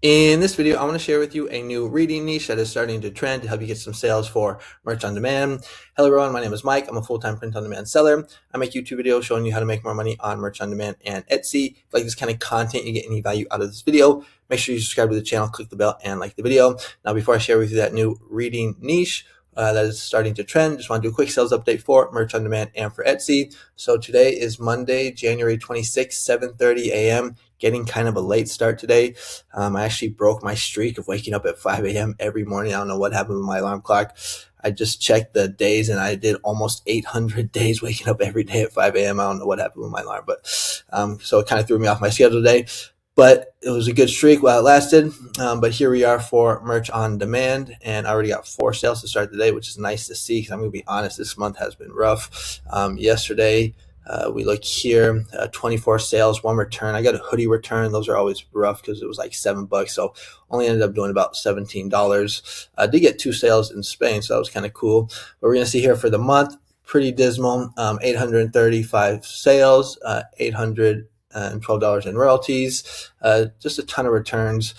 In this video, I want to share with you a new reading niche that is starting to trend to help you get some sales for merch on demand. Hello everyone, my name is Mike. I'm a full-time print on demand seller. I make YouTube videos showing you how to make more money on merch on demand and Etsy. If you like this kind of content, you get any value out of this video, make sure you subscribe to the channel, click the bell, and like the video. Now, before I share with you that new reading niche that is starting to trend, just want to do a quick sales update for merch on demand and for Etsy. So today is Monday, January 26th, 7:30 a.m. Getting kind of a late start today. I actually broke my streak of waking up at 5 a.m. every morning. I don't know what happened with my alarm clock. I just checked the days and I did almost 800 days waking up every day at 5 a.m. I don't know what happened with my alarm, but so it kind of threw me off my schedule today. But it was a good streak while it lasted. But here we are for merch on demand, and I already got 4 sales to start the day, which is nice to see because I'm going to be honest, this month has been rough. Yesterday, we look here, 24 sales, 1 return. I got a hoodie return. Those are always rough because it was like $7, so only ended up doing about $17. I did get 2 sales in Spain, so that was kind of cool. But we're going to see here for the month, pretty dismal. 835 sales, $812 in royalties, just a ton of returns.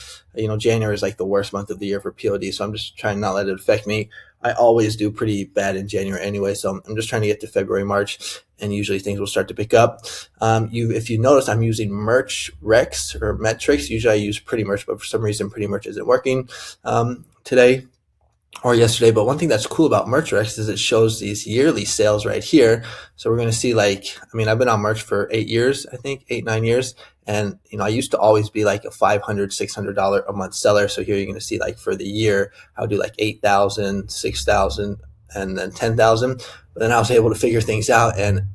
January is like the worst month of the year for POD, so I'm just trying not to let it affect me. I always do pretty bad in January anyway, so I'm just trying to get to February, March, and usually things will start to pick up. If you notice, I'm using merch recs or metrics. Usually I use pretty merch, but for some reason pretty merch isn't working today or yesterday. But one thing that's cool about MerchRex is it shows these yearly sales right here. So we're going to see, I've been on merch for 8 years, I think 8-9 years. And, I used to always be like a $500, $600 a month seller. So here you're going to see, like, for the year, I'll do like 8,000, 6,000, and then 10,000. But then I was able to figure things out, and,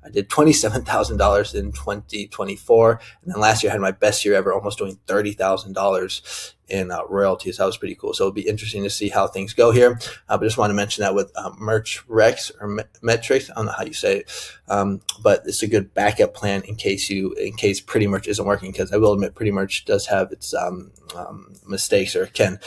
I did $27,000 in 2024. And then last year I had my best year ever, almost doing $30,000 in royalties. That was pretty cool. So it'll be interesting to see how things go here. But just want to mention that with merch recs or metrics. I don't know how you say it. But it's a good backup plan in case pretty merch isn't working, because I will admit pretty merch does have its mistakes, or can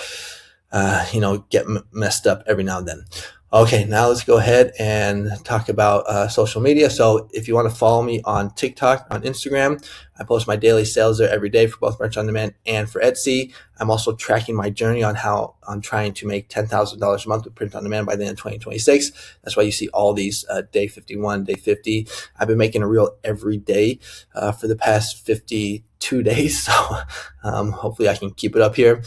get messed up every now and then. Okay, now let's go ahead and talk about social media. So if you want to follow me on TikTok, on Instagram, I post my daily sales there every day for both merch on demand and for Etsy. I'm also tracking my journey on how I'm trying to make $10,000 a month with print on demand by the end of 2026. That's why you see all these day 51, day 50. I've been making a reel every day for the past 52 days. So hopefully I can keep it up here.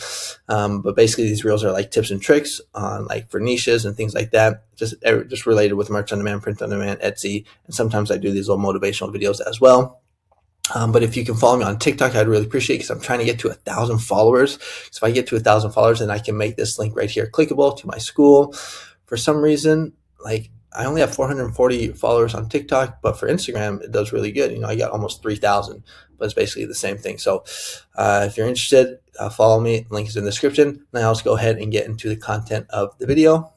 But basically these reels are like tips and tricks on, like, for niches and things like that. Just related with merch on demand, print on demand, Etsy. And sometimes I do these little motivational videos as well. But if you can follow me on TikTok, I'd really appreciate it, because I'm trying to get to 1,000 followers. So if I get to 1,000 followers, then I can make this link right here clickable to my school. For some reason, I only have 440 followers on TikTok, but for Instagram, it does really good. I got almost 3,000, but it's basically the same thing. So if you're interested, follow me. Link is in the description. Now let's go ahead and get into the content of the video.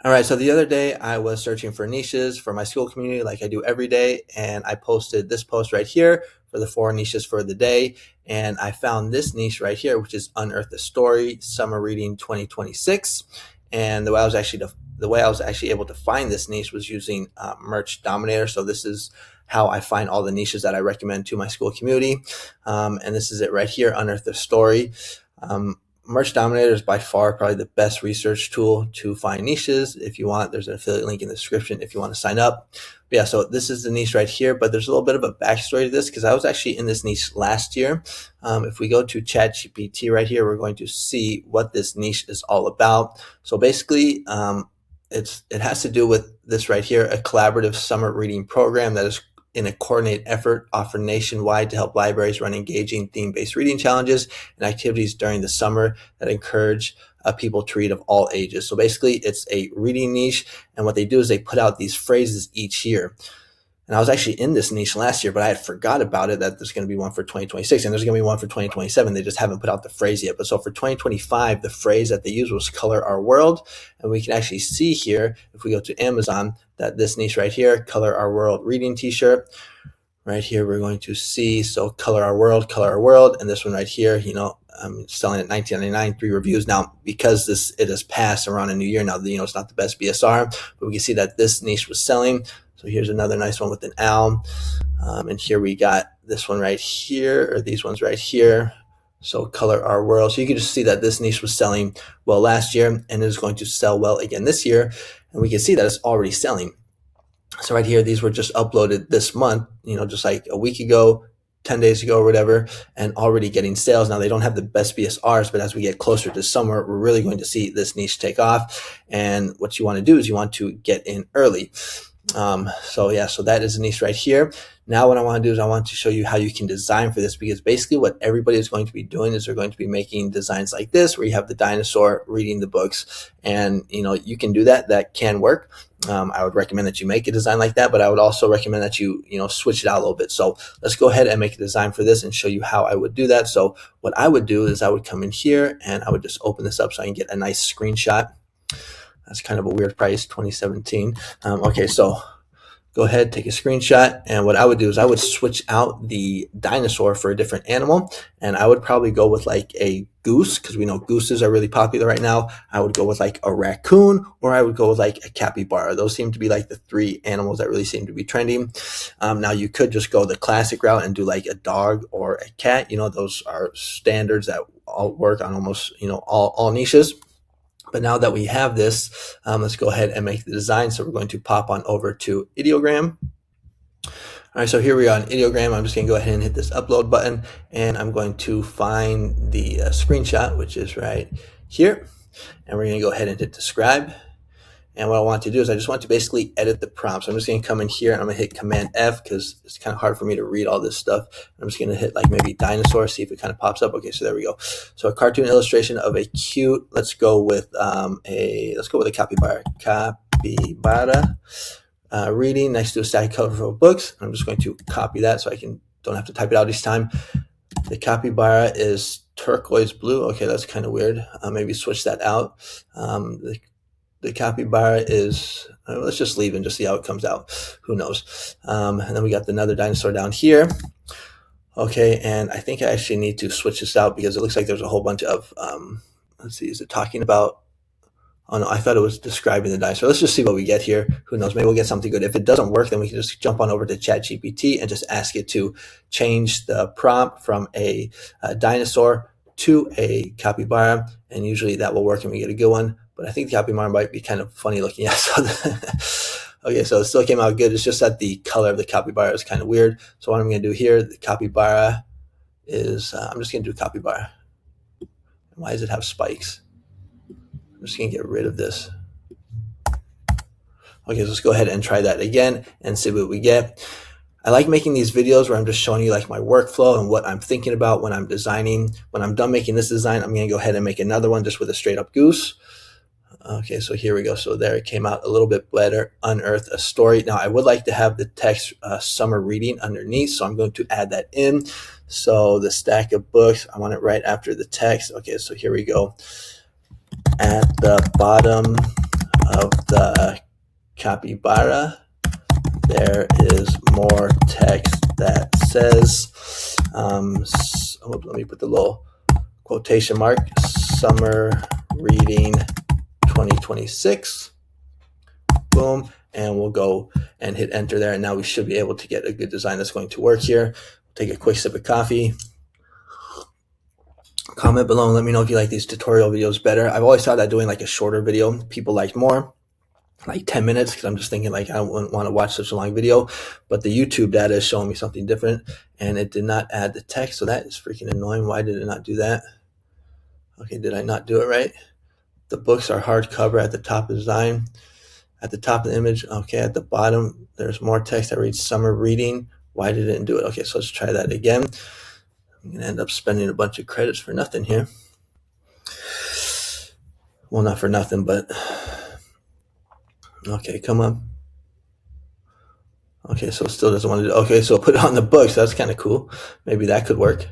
All right, so the other day I was searching for niches for my school community, like I do every day, and I posted this post right here for the 4 niches for the day, and I found this niche right here, which is Unearth a Story Summer Reading 2026. And the way I was actually able to find this niche was using Merch Dominator. So this is how I find all the niches that I recommend to my school community, and this is it right here, Unearth a Story. Merch Dominator is by far probably the best research tool to find niches. If you want, there's an affiliate link in the description if you want to sign up. But yeah, so this is the niche right here, but there's a little bit of a backstory to this, because I was actually in this niche last year. If we go to ChatGPT right here, we're going to see what this niche is all about. So basically, it has to do with this right here, a collaborative summer reading program that is in a coordinated effort offered nationwide to help libraries run engaging theme-based reading challenges and activities during the summer that encourage people to read of all ages. So basically, it's a reading niche, and what they do is they put out these phrases each year. And I was actually in this niche last year, but I had forgot about it, that there's going to be one for 2026, and there's going to be one for 2027. They just haven't put out the phrase yet. But so for 2025, the phrase that they used was Color Our World. And we can actually see here, if we go to Amazon, that this niche right here, Color Our World reading t-shirt, right here, we're going to see, so Color Our World, Color Our World. And this one right here, I'm selling at $19.99, 3 reviews. Now, because it has passed around a new year now, it's not the best BSR, but we can see that this niche was selling So here's another nice one with an owl. And here we got this one right here, or these ones right here. So color our world. So you can just see that this niche was selling well last year and is going to sell well again this year. And we can see that it's already selling. So right here, these were just uploaded this month, just like a week ago, 10 days ago or whatever, and already getting sales. Now they don't have the best BSRs, but as we get closer to summer, we're really going to see this niche take off. And what you want to do is you want to get in early. So that is a niche right here. Now what I want to do is I want to show you how you can design for this, because basically what everybody is going to be doing is they're going to be making designs like this, where you have the dinosaur reading the books, and you can do that. That can work. I would recommend that you make a design like that, but I would also recommend that you switch it out a little bit. So let's go ahead and make a design for this and show you how I would do that. So what I would do is I would come in here and I would just open this up so I can get a nice screenshot. That's kind of a weird price, 2017. Okay, so go ahead, take a screenshot. And what I would do is I would switch out the dinosaur for a different animal. And I would probably go with like a goose, because we know gooses are really popular right now. I would go with like a raccoon, or I would go with like a capybara. Those seem to be like the three animals that really seem to be trending. Now you could just go the classic route and do like a dog or a cat. Those are standards that all work on almost, all niches. But now that we have this, let's go ahead and make the design. So we're going to pop on over to Ideogram. All right, so here we are on Ideogram. I'm just going to go ahead and hit this upload button, and I'm going to find the screenshot, which is right here. And we're going to go ahead and hit describe. And what I want to do is I just want to basically edit the prompt. So I'm just going to come in here and I'm going to hit Command F, because it's kind of hard for me to read all this stuff. I'm just going to hit like maybe dinosaur, see if it kind of pops up. Okay, so there we go. So a cartoon illustration of a cute, let's go with a capybara. Capybara reading next to a stack cover of books. I'm just going to copy that so I don't have to type it out each time. The capybara is turquoise blue. Okay, that's kind of weird. Maybe switch that out. The capybara is, let's just leave and just see how it comes out. Who knows? And then we got another dinosaur down here. Okay, and I think I actually need to switch this out because it looks like there's a whole bunch of, let's see, is it talking about, oh no, I thought it was describing the dinosaur. Let's just see what we get here. Who knows? Maybe we'll get something good. If it doesn't work, then we can just jump on over to ChatGPT and just ask it to change the prompt from a dinosaur to a capybara, and usually that will work and we get a good one. But I think the capybara might be kind of funny looking. Yeah, okay, so it still came out good. It's just that the color of the capybara is kind of weird. So what I'm going to do here, the capybara is, I'm just going to do capybara. Why does it have spikes? I'm just going to get rid of this. Okay, so let's go ahead and try that again and see what we get. I like making these videos where I'm just showing you like my workflow and what I'm thinking about when I'm designing. When I'm done making this design, I'm going to go ahead and make another one just with a straight up goose. Okay, so here we go. So there it came out a little bit better. Unearth a story. Now I would like to have the text summer reading underneath, so I'm going to add that in. So the stack of books, I want it right after the text. Okay, so here we go. At the bottom of the capybara, there is more text that says, let me put the little quotation mark, summer reading 2026. Boom. And we'll go and hit enter there. And now we should be able to get a good design that's going to work here. Take a quick sip of coffee. Comment below and let me know if you like these tutorial videos better. I've always thought that doing like a shorter video, people like more, like 10 minutes, because I'm just thinking like I wouldn't want to watch such a long video. But the YouTube data is showing me something different, and it did not add the text. So that is freaking annoying. Why did it not do that? Okay, did I not do it right? The books are hardcover at the top of the design. At the top of the image, okay, at the bottom, there's more text that reads summer reading. Why did it do it? Okay, so let's try that again. I'm going to end up spending a bunch of credits for nothing here. Well, not for nothing, but okay, come on. Okay, so it still doesn't want to do. Okay, so put it on the books. That's kind of cool. Maybe that could work.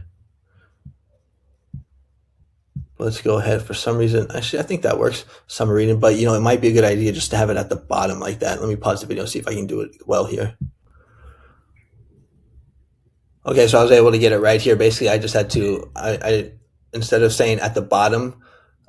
Let's go ahead. For some reason, actually, I think that works. Summer reading, but it might be a good idea just to have it at the bottom like that. Let me pause the video and see if I can do it well here. Okay, so I was able to get it right here. Basically, I just had to, I instead of saying at the bottom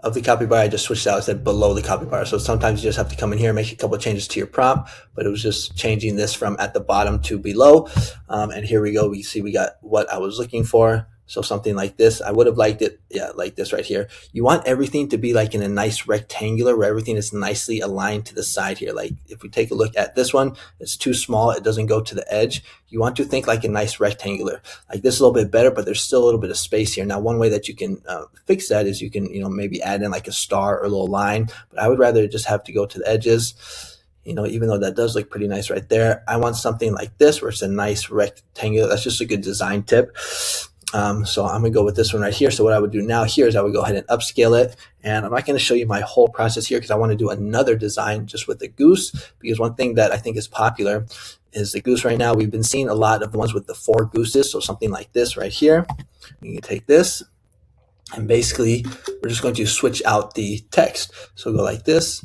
of the copy bar, I just switched out, I said below the copy bar. So sometimes you just have to come in here and make a couple of changes to your prompt, but it was just changing this from at the bottom to below. And here we go. We see we got what I was looking for. So something like this, I would have liked it, yeah, like this right here. You want everything to be like in a nice rectangular where everything is nicely aligned to the side here. Like if we take a look at this one, it's too small, it doesn't go to the edge. You want to think like a nice rectangular. Like this is a little bit better, but there's still a little bit of space here. Now, one way that you can fix that is you can, maybe add in like a star or a little line, but I would rather just have to go to the edges. Even though that does look pretty nice right there, I want something like this where it's a nice rectangular. That's just a good design tip. So I'm going to go with this one right here. So what I would do now here is I would go ahead and upscale it. And I'm not going to show you my whole process here because I want to do another design just with the goose, because one thing that I think is popular is the goose right now. We've been seeing a lot of the ones with the 4 gooses. So something like this right here. You can take this and basically we're just going to switch out the text. So go like this,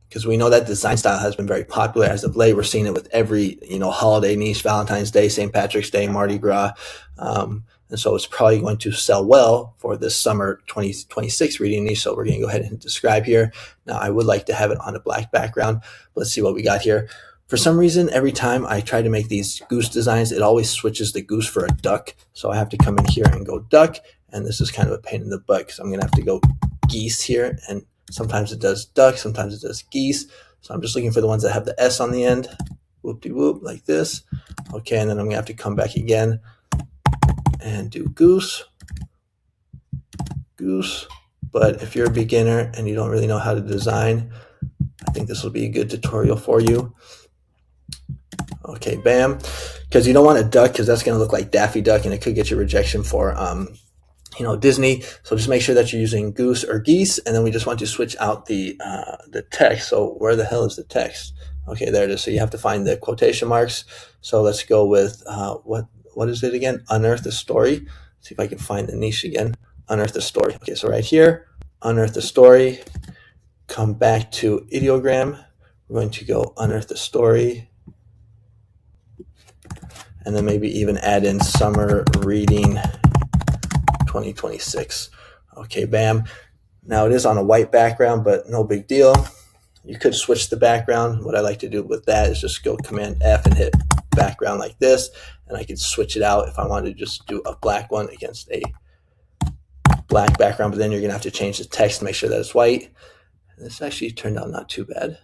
because we know that design style has been very popular as of late. We're seeing it with every, holiday niche, Valentine's Day, St. Patrick's Day, Mardi Gras. And so it's probably going to sell well for this summer 2026 reading niche. So we're going to go ahead and describe here. Now, I would like to have it on a black background. Let's see what we got here. For some reason, every time I try to make these goose designs, it always switches the goose for a duck. So I have to come in here and go duck. And this is kind of a pain in the butt because I'm going to have to go geese here. And sometimes it does duck, sometimes it does geese. So I'm just looking for the ones that have the S on the end. Whoop-de-whoop, like this. Okay, and then I'm going to have to come back again and do goose. But if you're a beginner and you don't really know how to design, I think this will be a good tutorial for you. Okay, bam. Because you don't want a duck because that's going to look like Daffy Duck and it could get you rejection for Disney. So just make sure that you're using goose or geese, and then we just want to switch out the text. So where the hell is the text? Okay, there it is. So you have to find the quotation marks. So let's go with what is it again? Unearth the story. Let's see if I can find the niche again. Unearth the story. Okay, so right here, unearth the story. Come back to ideogram. We're going to go unearth the story. And then maybe even add in summer reading 2026. Okay, bam. Now it is on a white background, but no big deal. You could switch the background. What I like to do with that is just go Command F and hit background like this, and I could switch it out if I wanted to just do a black one against a black background, but then you're gonna have to change the text to make sure that it's white. And this actually turned out not too bad.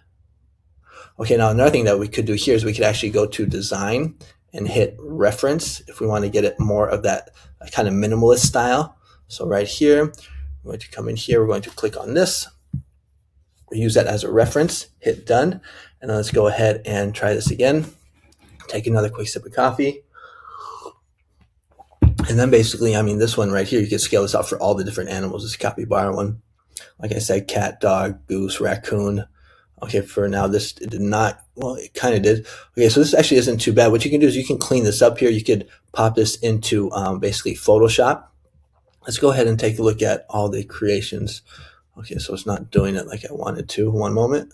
Okay, now another thing that we could do here is we could actually go to design and hit reference if we want to get it more of that kind of minimalist style. So right here, we're going to come in here, we're going to click on this, use that as a reference, hit done, and then let's go ahead and try this again. Take another quick sip of coffee. And then basically, this one right here, you can scale this out for all the different animals. This capybara one, like I said, cat, dog, goose, raccoon. Okay, for now, this did not, well, it kind of did. Okay, so this actually isn't too bad. What you can do is you can clean this up here. You could pop this into basically Photoshop. Let's go ahead and take a look at all the creations. Okay, so it's not doing it like I wanted to. One moment.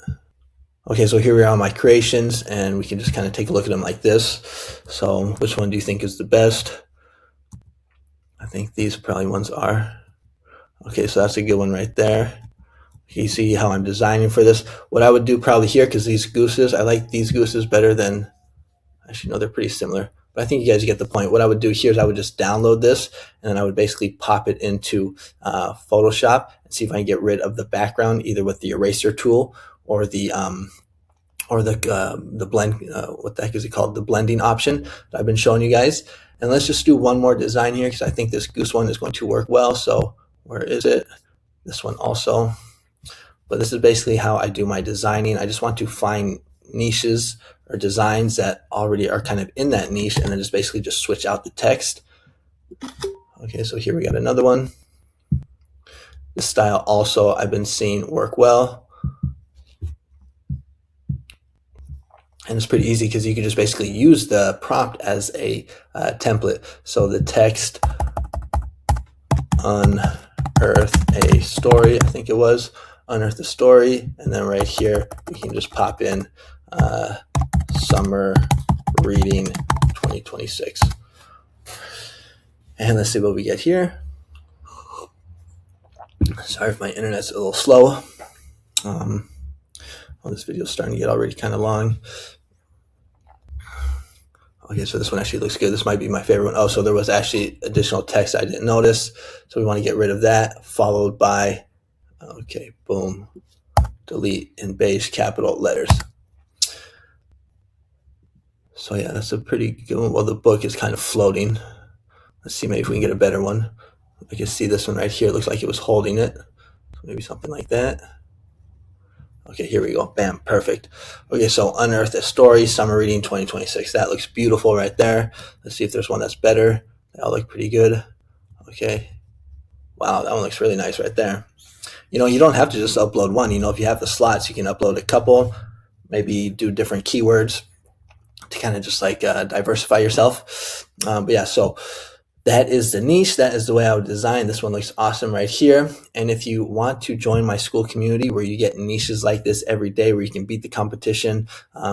Okay, so here we are on my creations, and we can just kind of take a look at them like this. So which one do you think is the best? I think these probably ones are. Okay, so that's a good one right there. You see how I'm designing for this. What I would do probably here, because these gooses, I like these gooses better than, actually no, they're pretty similar. But I think you guys get the point. What I would do here is I would just download this, and then I would basically pop it into Photoshop and see if I can get rid of the background, either with the eraser tool or the blend, what the heck is it called? The blending option that I've been showing you guys. And let's just do one more design here because I think this goose one is going to work well. So where is it? This one also. But this is basically how I do my designing. I just want to find niches or designs that already are kind of in that niche, and then just basically just switch out the text. Okay, so here we got another one. This style also I've been seeing work well. And it's pretty easy because you can just basically use the prompt as a template. So the text, unearth a story, I think it was. Unearth the story, and then right here we can just pop in summer reading 2026. And let's see what we get here. Sorry if my internet's a little slow. Well, this video is starting to get already kind of long. Okay, so this one actually looks good. This might be my favorite one. Oh, so there was actually additional text I didn't notice. So we want to get rid of that, followed by, okay, boom, delete in beige capital letters. So yeah, that's a pretty good one. Well, the book is kind of floating. Let's see, maybe if we can get a better one. I can see this one right here. It looks like it was holding it. So maybe something like that. Okay, here we go. Bam, perfect. Okay, so Unearth a Story, Summer Reading 2026. That looks beautiful right there. Let's see if there's one that's better. They all look pretty good. Okay. Wow, that one looks really nice right there. You know, you don't have to just upload one. You know, if you have the slots, you can upload a couple, maybe do different keywords to kind of just like diversify yourself. But yeah, so that is the niche. That is the way I would design. This one looks awesome right here. And if you want to join my school community where you get niches like this every day, where you can beat the competition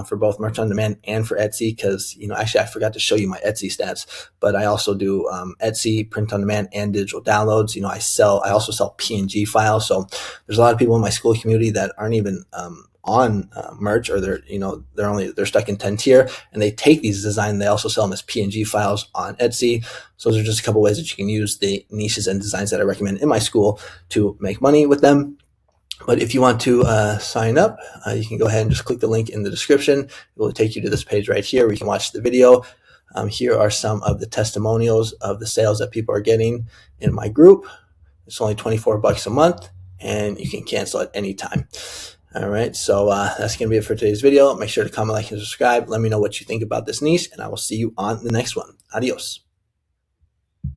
for both Merch on Demand and for Etsy, because, you know, actually I forgot to show you my Etsy stats, but I also do Etsy, print on demand, and digital downloads. You know, I also sell PNG files. So there's a lot of people in my school community that aren't even on merch, or they're stuck in 10 tier, and they take these designs, they also sell them as PNG files on Etsy. So those are just a couple ways that you can use the niches and designs that I recommend in my school to make money with them. But if you want to sign up, you can go ahead and just click the link in the description. It will take you to this page right here where you can watch the video. Here are some of the testimonials of the sales that people are getting in my group. It's only $24 a month, and you can cancel at any time. All right, so that's going to be it for today's video. Make sure to comment, like, and subscribe. Let me know what you think about this niche, and I will see you on the next one. Adios.